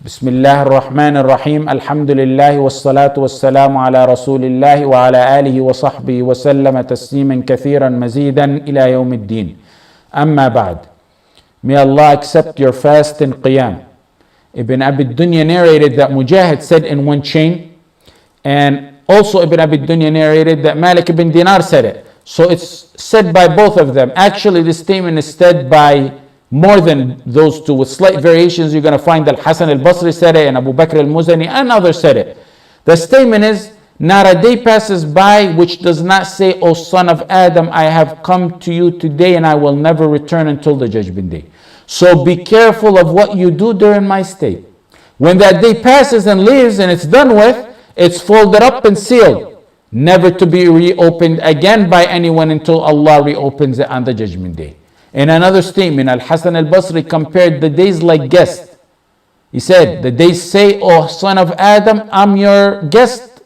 بسم الله الرحمن الرحيم الحمد لله والصلاة والسلام على رسول الله وعلى آله وصحبه وسلم تسليما كثيرا مزيدا إلى يوم الدين. أما بعد. May Allah accept your fast and qiyam. Ibn Abi Dunya narrated that Mujahid said in one chain, and also Ibn Abi Dunya narrated that Malik ibn Dinar said it. So it's said by both of them. Actually, this statement is said by more than those two. With slight variations, you're going to find that Hasan al-Basri said it and Abu Bakr al-Muzani and others said it. The statement is, not a day passes by which does not say, O son of Adam, I have come to you today and I will never return until the judgment day. So be careful of what you do during my stay. When that day passes and leaves and it's done with, it's folded up and sealed, never to be reopened again by anyone until Allah reopens it on the judgment day. In another statement, Al-Hasan al-Basri compared the days like guests. He said, the days say, O son of Adam, I'm your guest.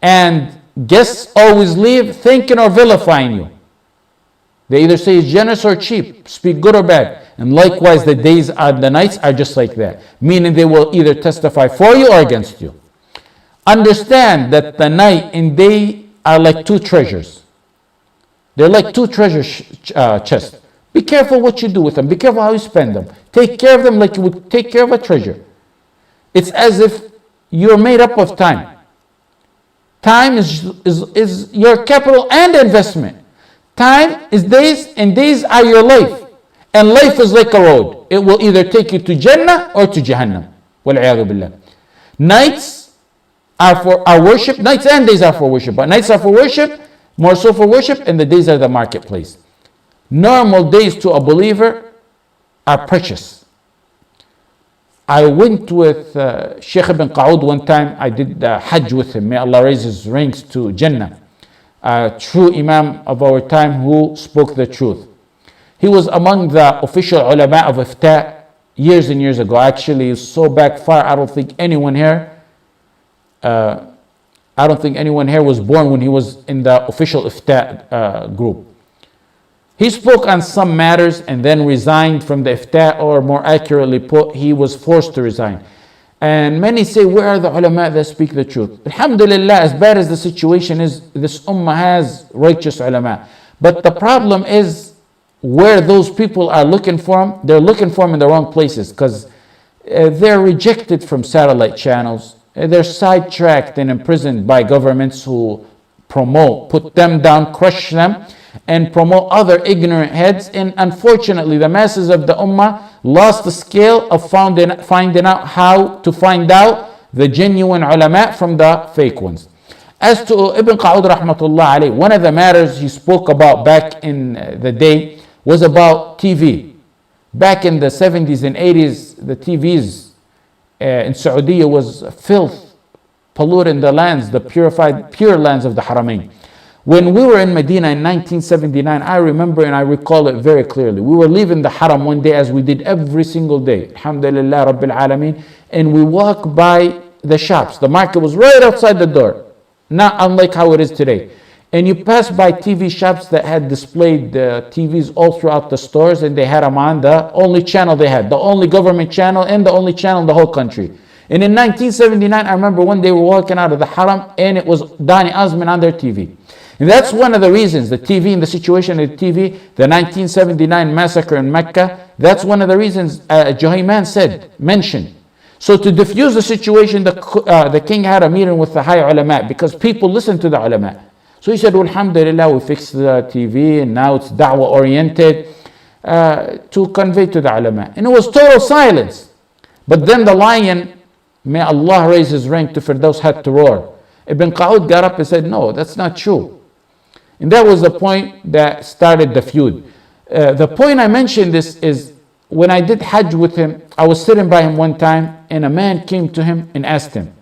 And guests always leave thinking or vilifying you. They either say it's generous or cheap, speak good or bad. And likewise, the days and the nights are just like that. Meaning they will either testify for you or against you. Understand that the night and day are like two treasures. They're like two treasure chests. Be careful what you do with them. Be careful how you spend them. Take care of them like you would take care of a treasure. It's as if you're made up of time. Time is your capital and investment. Time is days, and days are your life. And life is like a road. It will either take you to Jannah or to Jahannam. Wal-'iyadhu billah. Nights are for our worship. Nights and days are for worship. But nights are for worship, more so for worship, and the days are the marketplace. Normal days to a believer are precious. I went with Shaykh ibn Qa'ud one time. I did Hajj with him. May Allah raise his ranks to Jannah. A true Imam of our time who spoke the truth. He was among the official ulama of Ifta years and years ago. Actually, so back far, I don't think anyone here was born when he was in the official Ifta group. He spoke on some matters and then resigned from the Ifta, or more accurately put, he was forced to resign. And many say, where are the ulama that speak the truth? Alhamdulillah, as bad as the situation is, this ummah has righteous ulama. But the problem is, where those people are looking for them, they're looking for them in the wrong places, because they're rejected from satellite channels. They're sidetracked and imprisoned by governments who promote, put them down, crush them, and promote other ignorant heads. And unfortunately, the masses of the ummah lost the scale of finding out how to find out the genuine ulama from the fake ones. As to Ibn Qa'ud rahmatullah alayh, one of the matters he spoke about back in the day was about TV. Back in the 70s and 80s, the TVs in Saudi was filth, polluting the lands, the pure lands of the Haramain. When we were in Medina in 1979, I remember and I recall it very clearly. We were leaving the Haram one day, as we did every single day, alhamdulillah rabbil alameen, and we walked by the shops. The market was right outside the door, not unlike how it is today. And you pass by TV shops that had displayed the TVs all throughout the stores, and they had them on the only channel they had, the only government channel and the only channel in the whole country. And in 1979, I remember one day we were walking out of the Haram and it was Dani Osman on their TV. And that's one of the reasons, the TV and the situation of the TV, the 1979 massacre in Mecca, that's one of the reasons Juhayman mentioned. So to diffuse the situation, the king had a meeting with the high ulama, because people listen to the ulama. So he said, well, alhamdulillah, we fixed the TV and now it's da'wah oriented to convey to the ulama. And it was total silence. But then the lion, may Allah raise his rank to Firdaus, had to roar. Ibn Qa'ud got up and said, no, that's not true. And that was the point that started the feud. The point I mentioned this is, when I did Hajj with him, I was sitting by him one time and a man came to him and asked him.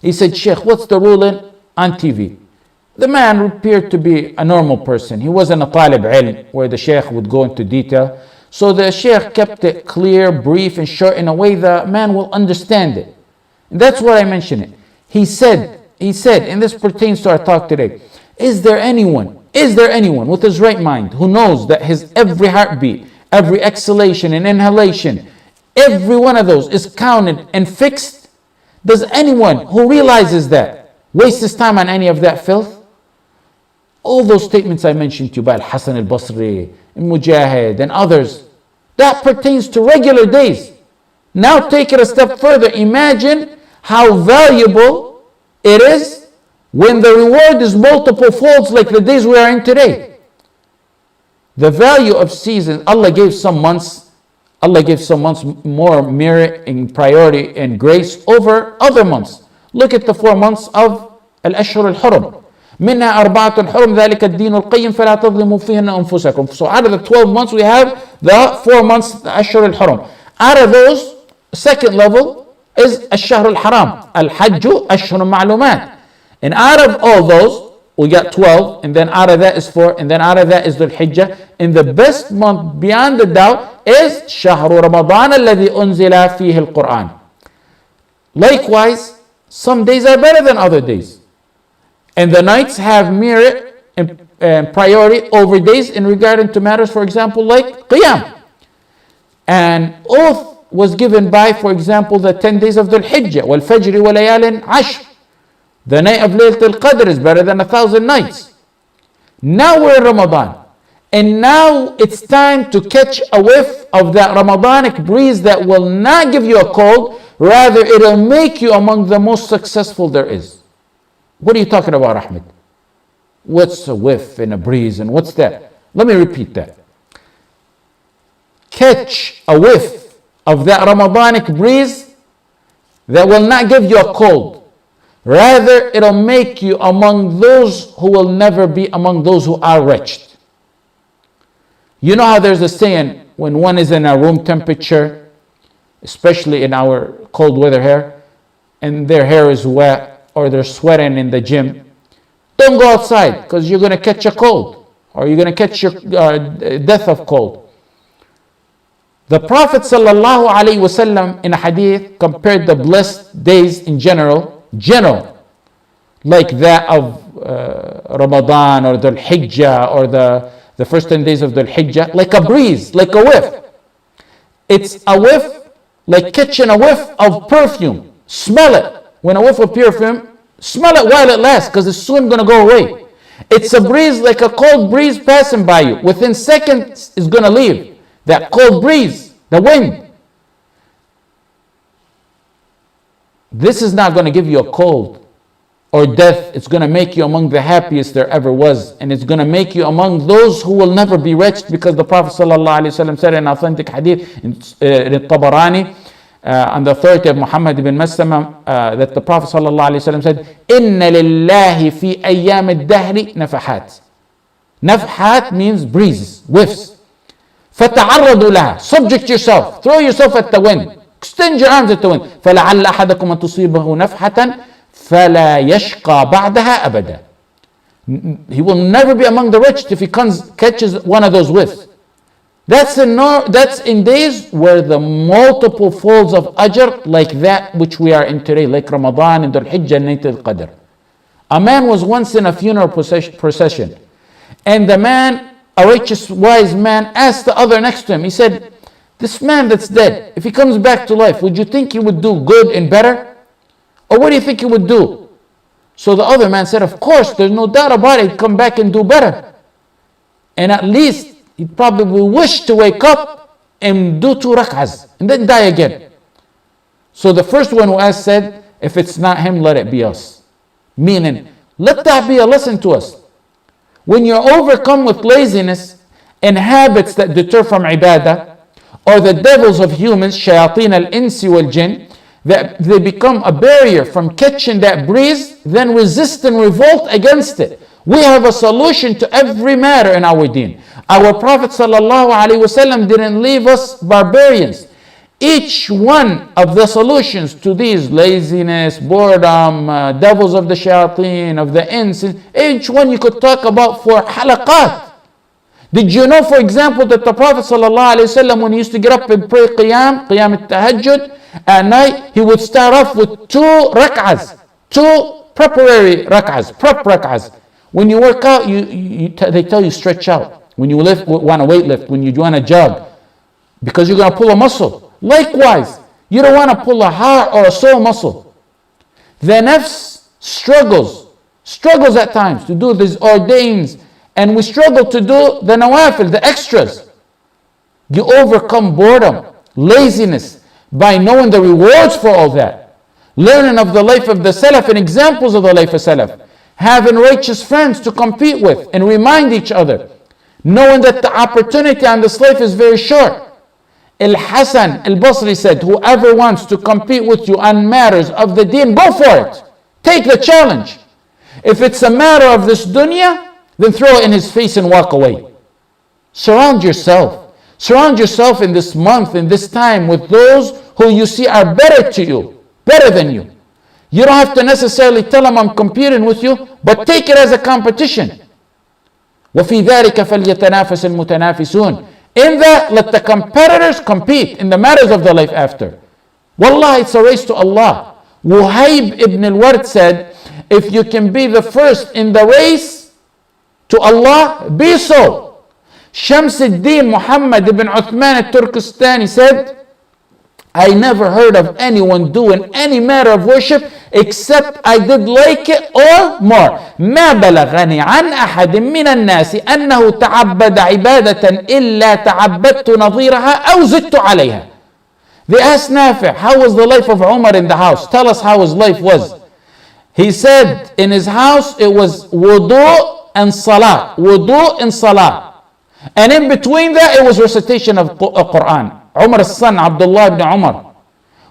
He said, Sheikh, what's the ruling on TV? The man appeared to be a normal person. He wasn't a talib ilm where the Sheikh would go into detail. So the Sheikh kept it clear, brief and short in a way the man will understand it. And that's why I mention it. He said, and this pertains to our talk today, is there anyone with his right mind who knows that his every heartbeat, every exhalation and inhalation Every one of those is counted and fixed. Does anyone who realizes that waste his time on any of that filth? All those statements I mentioned to you by Al-Hasan al-Basri, Mujahid and others, that pertains to regular days. Now take it a step further. Imagine how valuable it is when the reward is multiple folds like the days we are in today. The value of seasons, Allah gave some months more merit and priority and grace over other months. Look at the 4 months of Al-Ashhur al-Hurum. منها أربعة حرم ذلك الدين القيم فلا تظلموا فيهن أنفسكم. So out of the 12 months we have the 4 months Ashhur al-Hurum. Out of those, second level is الشهر الحرام. الحج أشهر معلومات. And out of all those, we got 12, and then out of that is 4, and then out of that is the Hijjah. And the best month beyond the doubt is شهر رمضان الذي أنزل فيه القرآن. Likewise, some days are better than other days. And the nights have merit and priority over days in regard to matters, for example, like Qiyam. And oath was given by, for example, the 10 days of the Hijjah. وَالْفَجْرِ وَلَيَالٍ عَشْرٍ. The night of Laylat al-Qadr is better than 1,000 nights. Now we're in Ramadan. And now it's time to catch a whiff of that Ramadanic breeze that will not give you a cold. Rather, it'll make you among the most successful there is. What are you talking about, Ahmed? What's a whiff and a breeze and what's that? Let me repeat that. Catch a whiff of that Ramadanic breeze that will not give you a cold. Rather, it'll make you among those who will never be among those who are wretched. You know how there's a saying, when one is in a room temperature, especially in our cold weather here, and their hair is wet, or they're sweating in the gym, don't go outside because you're going to catch a cold, or you're going to catch your death of cold. The Prophet ﷺ in a hadith compared the blessed days in general, like that of Ramadan or the Hijjah or the first 10 days of the Hijjah, like a breeze, like a whiff. It's a whiff, like catching a whiff of perfume. Smell it. When a whiff of perfume, smell it while it lasts, because it's soon going to go away. It's a breeze, like a cold breeze passing by you. Within seconds, it's going to leave. That cold breeze, the wind. This is not going to give you a cold or death. It's going to make you among the happiest there ever was. And it's going to make you among those who will never be wretched, because the Prophet ﷺ said in authentic hadith in Tabarani, on the authority of Muhammad ibn Maslama, that the Prophet ﷺ said, إِنَّ لِلَّهِ فِي أَيَّامِ الدَّهْرِ نَفَحَاتٍ. Nafhat means breezes, whiffs. فَتَعَرَّضُوا لَهَا. Subject yourself. Throw yourself at the wind. Extend your arms at the wind. فَلَعَلَّ أَحَدَكُمْ أَن تُصِيبَهُ نَفْحَةً فَلَا يَشْقَى بَعْدَهَا أَبَدًا. He will never be among the rich if he catches one of those whiffs. That's in days where the multiple folds of ajr, like that which we are in today, like Ramadan and Dhul Hijjah and Laylat al-Qadr. A man was once in a funeral procession, and the man, a righteous wise man, asked the other next to him, he said, this man that's dead, if he comes back to life, would you think he would do good and better? Or what do you think he would do? So the other man said, of course, there's no doubt about it, he'd come back and do better. And at least he'd probably wish to wake up and do 2 rak'ahs and then die again. So the first one who asked said, if it's not him, let it be us. Meaning, let that be a lesson to us. When you're overcome with laziness and habits that deter from ibadah, or the devils of humans, shayateen al-insi wal-jinn, that they become a barrier from catching that breeze, then resist and revolt against it. We have a solution to every matter in our deen. Our Prophet ﷺ didn't leave us barbarians. Each one of the solutions to these, laziness, boredom, devils of the shayateen, of the ins, each one you could talk about for halaqat. Did you know, for example, that the Prophet ﷺ, when he used to get up and pray qiyam al-tahajjud at night, he would start off with 2 rak'ahs, 2 preparatory rak'ahs, prep rak'ahs. When you work out, they tell you stretch out. When you want to weight lift, when you want to jog, because you're going to pull a muscle. Likewise, you don't want to pull a heart or a soul muscle. The nafs struggles at times to do these ordains, and we struggle to do the nawafil, the extras. You overcome boredom, laziness, by knowing the rewards for all that. Learning of the life of the Salaf and examples of the life of Salaf. Having righteous friends to compete with and remind each other. Knowing that the opportunity on this life is very short. Al-Hasan al-Basri said, whoever wants to compete with you on matters of the deen, go for it. Take the challenge. If it's a matter of this dunya, then throw it in his face and walk away. Surround yourself. Surround yourself in this month, in this time, with those who you see are better to you, better than you. You don't have to necessarily tell them I'm competing with you, but take it as a competition. وَفِي ذَلِكَ فَلْيَتَنَافَسِ الْمُتَنَافِسُونَ. In that, let the competitors compete in the matters of the life after. Wallah, it's a race to Allah. Wuhayb ibn al-Ward said, if you can be the first in the race to Allah, be so. Shams al-Din Muhammad ibn Uthman al-Turkistani said, I never heard of anyone doing any matter of worship except I did like it or more. ما بلغني عن أحد من الناس أنه تعبد عبادة إلا تعبدت نظيرها أو زدت عليها. They asked Nafi, how was the life of Umar in the house? Tell us how his life was. He said in his house it was wudu and salah. Wudu and salah. And in between that, it was recitation of Quran. Umar's son, Abdullah ibn Umar,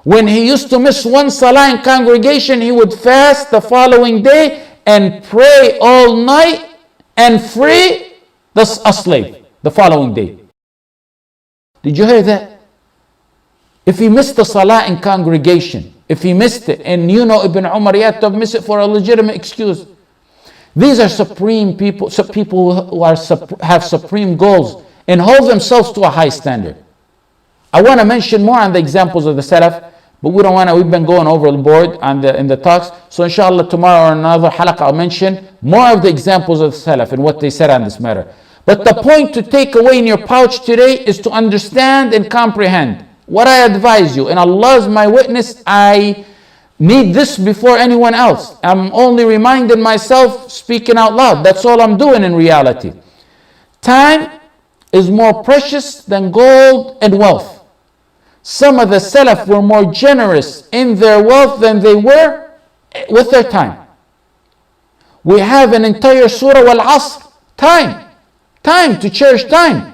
when he used to miss one salah in congregation, he would fast the following day and pray all night and free a slave the following day. Did you hear that? If he missed the salah in congregation, if he missed it, and you know Ibn Umar, he had to miss it for a legitimate excuse. These are supreme people, people who have supreme goals and hold themselves to a high standard. I want to mention more on the examples of the Salaf, but we've been going overboard in the talks. So inshallah tomorrow or another halaqah I'll mention more of the examples of the Salaf and what they said on this matter. But the point to take away in your pouch today is to understand and comprehend what I advise you. And Allah is my witness, I need this before anyone else. I'm only reminding myself, speaking out loud. That's all I'm doing in reality. Time is more precious than gold and wealth. Some of the Salaf were more generous in their wealth than they were with their time. We have an entire surah wal-asr. Time to cherish time.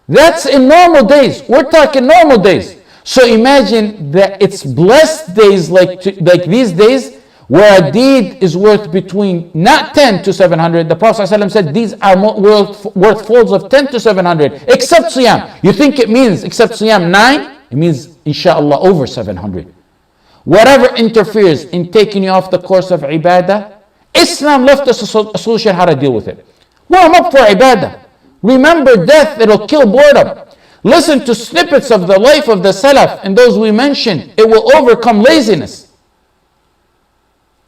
That's in normal days. We're talking normal days. So imagine that it's blessed days like these days where a deed is worth between not 10 to 700. The Prophet ﷺ said these are worth folds of 10 to 700 except Siyam. You think it means except Siyam 9? It means inshallah over 700. Whatever interferes in taking you off the course of ibadah, Islam left us a solution how to deal with it. Warm up for ibadah. Remember death, it'll kill boredom. Listen to snippets of the life of the Salaf and those we mentioned. It will overcome laziness.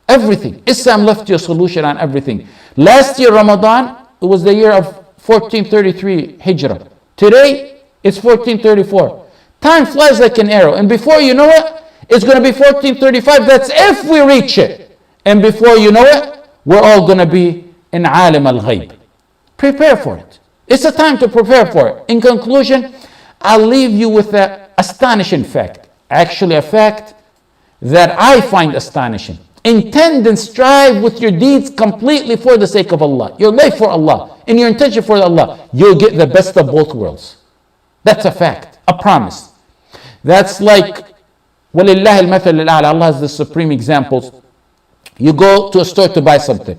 Everything. Islam left you a solution on everything. Last year, Ramadan, it was the year of 1433 Hijrah. Today, it's 1434. Time flies like an arrow. And before you know it, it's going to be 1435. That's if we reach it. And before you know it, we're all going to be in alim al-ghayb. Prepare for it. It's a time to prepare for it. In conclusion, I'll leave you with an astonishing fact. Actually, a fact that I find astonishing. Intend and strive with your deeds completely for the sake of Allah. Your life for Allah. And your intention for Allah. You'll get the best of both worlds. That's a fact. A promise. That's like, وَلِلَّهِ الْمَثَلِ الْأَعْلَى. Allah has the supreme examples. You go to a store to buy something.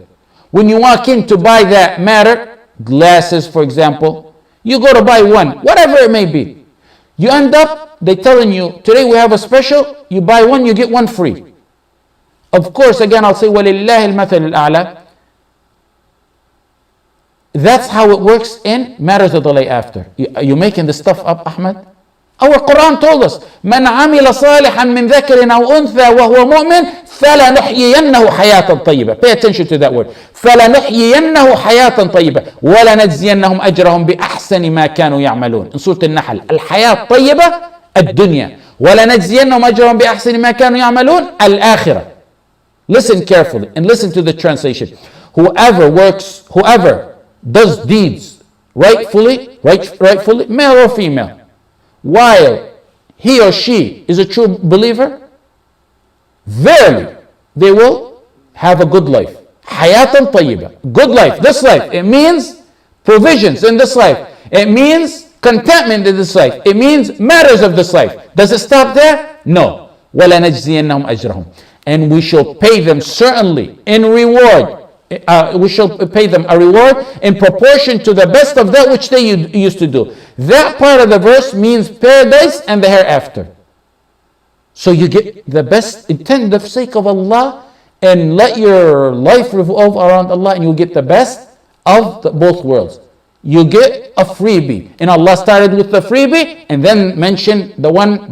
When you walk in to buy that matter, glasses, for example, you go to buy one, whatever it may be. You end up, they're telling you, today we have a special, you buy one, you get one free. Of course, again, I'll say, وَلِلَّهِ الْمَثَلِ الْأَعْلَى. That's how it works in matters of the day after. Are you making this stuff up, Ahmed? Our Quran told us, مَنْ عَمِلَ صَالِحًا مِنْ ذَكَرٍ أَوْ أُنْثَى وَهُوَ مُؤْمِنٌ فَلَنُحْيِيَنَّهُ حَيَاةً طَيِّبَةً. Pay attention to that word. فَلَنُحْيِيَنَّهُ حَيَاةً طَيِّبَةً وَلَنَجْزِيَنَّهُمْ أَجْرَهُمْ بِأَحْسَنِ مَا كَانُوا يَعْمَلُونَ. In Surah Al-Nahl, الحياة الطيبة الدنيا وَلَنَجْزِيَنَّهُمْ أَجْرَهُمْ بِأَحْسَنِ مَا كَانُوا يَعْمَلُونَ Al-Akhirah. Listen carefully and listen to the translation. Whoever does deeds rightfully, male or female, while he or she is a true believer, verily they will have a good life. Hayatan tayyiba, good life, this life. It means provisions in this life. It means contentment in this life. It means matters of this life. Does it stop there? No. وَلَنَجْزِيَنَّهُمْ أَجْرَهُمْ. And we shall pay them certainly in reward. We shall pay them a reward in proportion to the best of that which they used to do. That part of the verse means paradise and the hereafter. So you get the best, intend the sake of Allah, and let your life revolve around Allah, and you get the best of both worlds. You get a freebie, and Allah started with the freebie and then mentioned the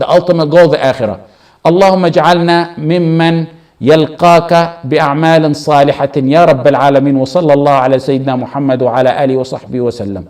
ultimate goal, the akhirah. اللهم اجعلنا ممن يلقاك بأعمال صالحة يا رب العالمين وصلى الله على سيدنا محمد وعلى آله وصحبه وسلم.